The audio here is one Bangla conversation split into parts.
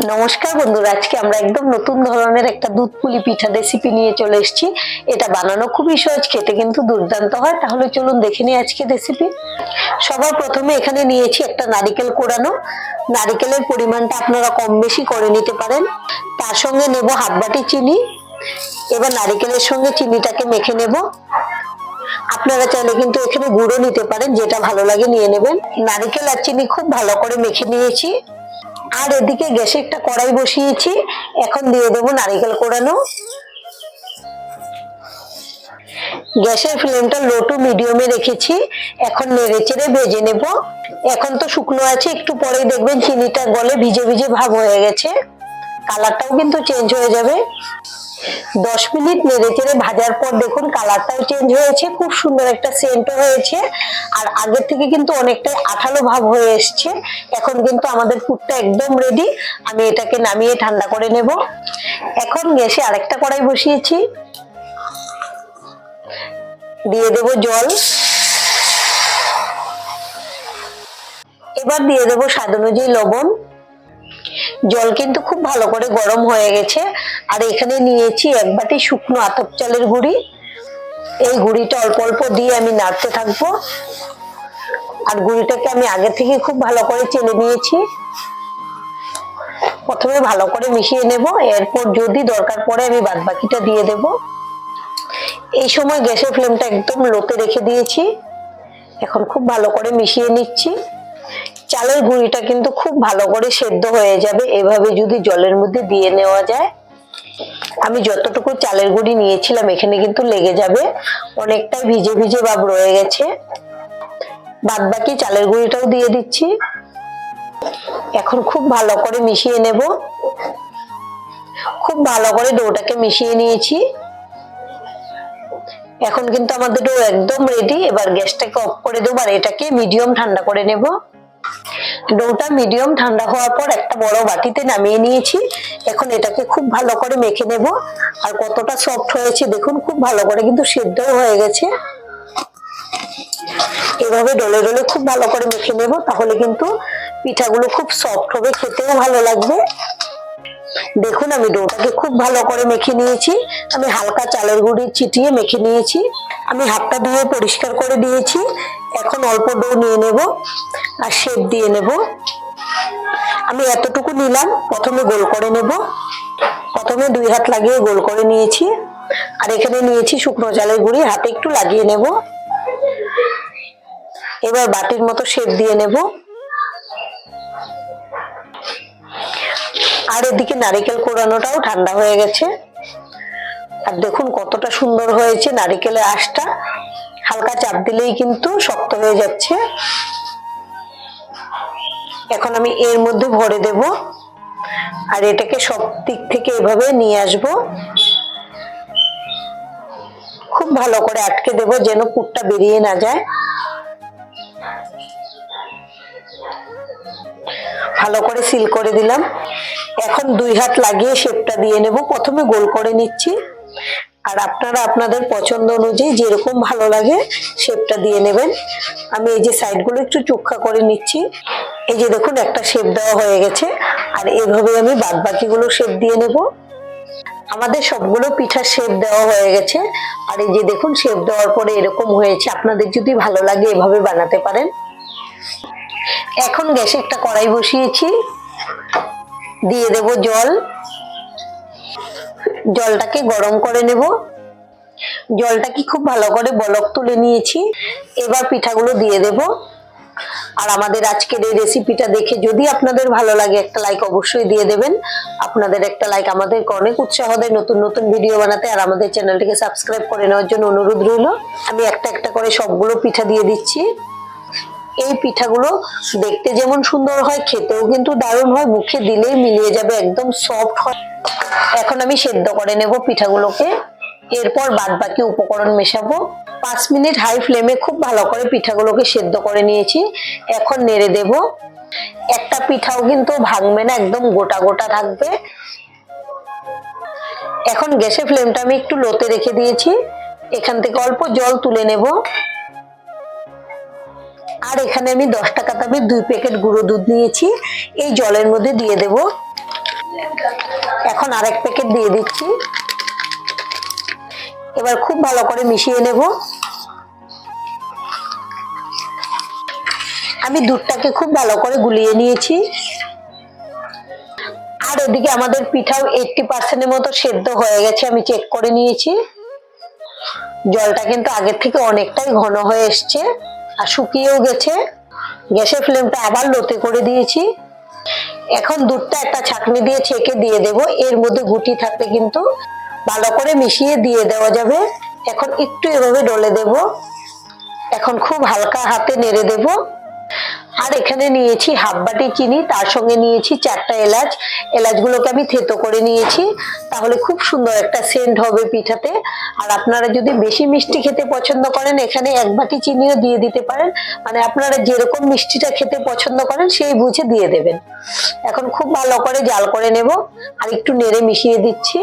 নমস্কার বন্ধুরা, আজকে আমরা একদম নতুন ধরনের একটা দুধ পুলি পিঠা রেসিপি নিয়ে চলে এসেছি। এটা বানানো খুবই সহজ, খেতে কিন্তু দুর্দান্ত হয়। তাহলে চলুন দেখে নিই আজকে রেসিপি। সবার প্রথমে এখানে নিয়েছি একটা নারকেল কোড়ানো। নারকেলের পরিমাণটা আপনারা কম বেশি করে নিতে পারেন। তার সঙ্গে নেব হাফ বাটি চিনি। এবার নারকেলের সঙ্গে চিনিটাকে মেখে নেব। আপনারা চাইলে কিন্তু এখানে গুঁড়ো নিতে পারেন, যেটা ভালো লাগে নিয়ে নেবেন। নারকেল আর চিনি খুব ভালো করে মেখে নিয়েছি। আর এদিকে গ্যাসে একটা কড়াই বসিয়েছি। এখন দিয়ে দেবো নারকেল কোড়ানো। গ্যাসের ফ্লেমটা লো টু মিডিয়ামে রেখেছি। এখন নেড়ে চেড়ে ভেজে নেব। এখন তো শুকনো আছে, একটু পরেই দেখবেন চিনিটা গলে ভিজে ভিজে ভাব হয়ে গেছে। কালারটাও কিন্তু চেঞ্জ হয়ে যাবে। 10 মিনিট নেড়ে চেড়ে ভাজার পর দেখুন কালারটাও চেঞ্জ হয়েছে, খুব সুন্দর একটা সেন্টও হয়েছে। আর আগের থেকে কিন্তু অনেকটাই আঠালো ভাব হয়ে এসছে। এখন কিন্তু আমাদের পুরটা একদম রেডি। আমি এটাকে নামিয়ে ঠান্ডা করে নেব। এখন গ্যাসে আরেকটা কড়াই বসিয়েছি। দিয়ে দেব জল। এবার দিয়ে দেব স্বাদ অনুযায়ী লবণ। জল কিন্তু খুব ভালো করে গরম হয়ে গেছে। আর এখানে নিয়েছি 1 বাটি শুকনো আতপ চালের গুঁড়ি। এই গুঁড়িটা অল্প অল্প দিয়ে আমি নাড়তে থাকবো। আর গুঁড়িটাকে আমি আগে থেকে খুব ভালো করে চেলে নিয়েছি। প্রথমে ভালো করে মিশিয়ে নেব, এরপর যদি দরকার পড়ে আমি বাদ বাকিটা দিয়ে দেব। এই সময় গ্যাসের ফ্লেমটা একদম লোতে রেখে দিয়েছি। এখন খুব ভালো করে মিশিয়ে নিচ্ছি। চালের গুঁড়িটা কিন্তু খুব ভালো করে সেদ্ধ হয়ে যাবে এভাবে যদি জলের মধ্যে দিয়ে নেওয়া যায়। আমি যতটুকু চালের গুঁড়ি নিয়েছিলাম এখানে কিন্তু লেগে যাবে, অনেকটাই ভিজে ভিজে ভাব রয়ে গেছে। বাদ বাকি চালের গুঁড়িটাও দিয়ে দিচ্ছি। এখন খুব ভালো করে মিশিয়ে নেব। খুব ভালো করে ডোটাকে মিশিয়ে নিয়েছি। এখন কিন্তু আমাদের ডো একদম রেডি। এবার গ্যাসটাকে অফ করে দেবো আর এটাকে মিডিয়াম ঠান্ডা করে নেব। ডোটা মিডিয়াম ঠান্ডা হওয়ার পর একটা বড় বাটিতে নামিয়ে নিয়েছি। এখন এটাকে খুব ভালো করে মেখে নেব। আর কতটা সফট হয়েছে দেখুন, খুব ভালো করে কিন্তু সেদ্ধও হয়ে গেছে। এভাবে ডলে ডলে খুব ভালো করে মেখে নেব, তাহলে কিন্তু পিঠাগুলো খুব সফট হবে, খেতেও ভালো লাগবে। দেখুন আমি ডোটাকে খুব ভালো করে মেখে নিয়েছি। আমি হালকা চালের গুঁড়ি ছিটিয়ে মেখে নিয়েছি। আমি হাতটা ধুয়ে পরিষ্কার করে দিয়েছি। এখন অল্প ডো নিয়ে নেব আর শেপ দিয়ে নেব। আমি এতটুকু নিলাম, প্রথমে গোল করে নেব। প্রথমে 2 হাত লাগিয়ে গোল করে নিয়েছি। আর এখানে নিয়েছি শুকনো চালের গুঁড়ি, হাতে একটু লাগিয়ে নেব। এবার বাটির মতো শেপ দিয়ে নেব। আর এদিকে নারকেল কোড়ানোটাও ঠান্ডা হয়ে গেছে। আর দেখুন কতটা সুন্দর হয়েছে নারকেলের আঁশটা। হালকা চাপ দিলেই কিন্তু শক্ত হয়ে যাচ্ছে। এখন আমি এর মধ্যে ভরে দেব আর এটাকে সব দিক থেকে এভাবে নিয়ে আসব। খুব ভালো করে আটকে দেব যেন পুরটা বেরিয়ে না যায়। ভালো করে সিল করে দিলাম। এখন 2 হাত লাগিয়ে শেপটা দিয়ে নেব। প্রথমে গোল করে নিচ্ছি। আর আপনারা আপনাদের পছন্দ অনুযায়ী যেরকম ভালো লাগে শেপটা দিয়ে নেবেন। আমি এই যে সাইডগুলো একটু চোখা করে নিচ্ছি। এই যে দেখুন একটা শেপ দেওয়া হয়ে গেছে। আর এভাবে আমি বাদ বাকিগুলো শেপ দিয়ে নেব। আমাদের সবগুলো পিঠার শেপ দেওয়া হয়ে গেছে। আর এই যে দেখুন শেপ দেওয়ার পরে এরকম হয়েছে। আপনাদের যদি ভালো লাগে এভাবে বানাতে পারেন। এখন গ্যাসে একটা কড়াই বসিয়েছি। দিয়ে দেব জল। জলটাকে গরম করে নেব। জলটাকে খুব ভালো করে বলক তুলে নিয়েছি। এবার পিঠাগুলো দিয়ে দেব। আর আমাদের আজকের এই রেসিপিটা দেখে যদি আপনাদের ভালো লাগে একটা লাইক অবশ্যই দিয়ে দেবেন। আপনাদের একটা লাইক আমাদেরকে অনেক উৎসাহ দেয় নতুন নতুন ভিডিও বানাতে। আর আমাদের চ্যানেলটিকে সাবস্ক্রাইব করে নেওয়ার জন্য অনুরোধ রইল। আমি একটা একটা করে সবগুলো পিঠা দিয়ে দিচ্ছি। এই পিঠাগুলো দেখতে যেমন সুন্দর হয়, খেতেও কিন্তু দারুণ হয়। মুখে দিলেই মিলিয়ে যাবে, একদম সফট হয়। এখন আমি সেদ্ধ করে নেব পিঠাগুলোকে। এরপর বাদ বাকি উপকরণ মেশাবো। 5 মিনিট হাই ফ্লেমে খুব ভালো করে পিঠাগুলোকে সেদ্ধ করে নিয়েছি। এখন নেড়ে দেব। একটা পিঠাও কিন্তু ভাঙবে না, একদম গোটা গোটা থাকবে। এখন গ্যাসের ফ্লেমটা আমি একটু লোতে রেখে দিয়েছি। এখান থেকে অল্প জল তুলে নেব। আর এখানে আমি 10 টাকা দামের 2 প্যাকেট গুঁড়ো দুধ নিয়েছি। এই জলের মধ্যে দিয়ে দেব। এখন আরেক প্যাকেট দিয়ে দিচ্ছি। এবার খুব ভালো করে মিশিয়ে নেব। আমি দুধটাকে খুব ভালো করে গুলিয়ে নিয়েছি। আর ওদিকে আমাদের পিঠাও 80% এর মতো সেদ্ধ হয়ে গেছে, আমি চেক করে নিয়েছি। জলটা কিন্তু আগের থেকে অনেকটাই ঘন হয়ে এসছে আর শুকিয়েও গেছে। গ্যাসের ফ্লেমটা আবার লোতে করে দিয়েছি। এখন দুধটা একটা ছাঁকনি দিয়ে ছেঁকে দিয়ে দেব। এর মধ্যে গুটি থাকলে কিন্তু ভালো করে মিশিয়ে দিয়ে দেওয়া যাবে। এখন একটু এভাবে ডলে দেব। এখন খুব হালকা হাতে নেড়ে দেব। আর এখানে নিয়েছি হাফ বাটি চিনি, তার সঙ্গে নিয়েছি 4টা এলাচ। এলাচগুলোকে আমি থেতো করে নিয়েছি, তাহলে খুব সুন্দর একটা সেন্ট হবে পিঠাতে। আর আপনারা যদি বেশি মিষ্টি খেতে পছন্দ করেন, এখানে 1 বাটি চিনিও দিয়ে দিতে পারেন। মানে আপনারা যেরকম মিষ্টিটা খেতে পছন্দ করেন সেই বুঝে দিয়ে দেবেন। এখন খুব ভালো করে জাল করে নেব আর একটু নেড়ে মিশিয়ে দিচ্ছি।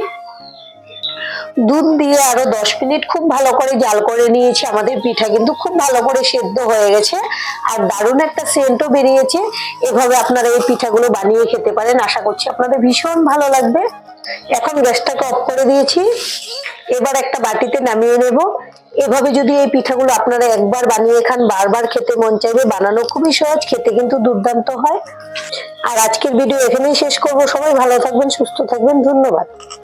দুধ দিয়ে আরো 10 মিনিট খুব ভালো করে জাল করে নিয়েছি। আমাদের পিঠা কিন্তু খুব ভালো করে সেদ্ধ হয়ে গেছে আর দারুণ একটা সেন্টও বেরিয়েছে। এভাবে আপনারা এই পিঠাগুলো বানিয়ে খেতে পারেন, আশা করছি আপনাদের ভীষণ ভালো লাগবে। এখন গ্যাসটাকে অফ করে দিয়েছি। এবার একটা বাটিতে নামিয়ে নেব। এভাবে যদি এই পিঠাগুলো আপনারা একবার বানিয়ে খান, বারবার খেতে মন চাইবে। বানানো খুবই সহজ, খেতে কিন্তু দুর্দান্ত হয়। আর আজকের ভিডিও এখানেই শেষ করব। সবাই ভালো থাকবেন, সুস্থ থাকবেন, ধন্যবাদ।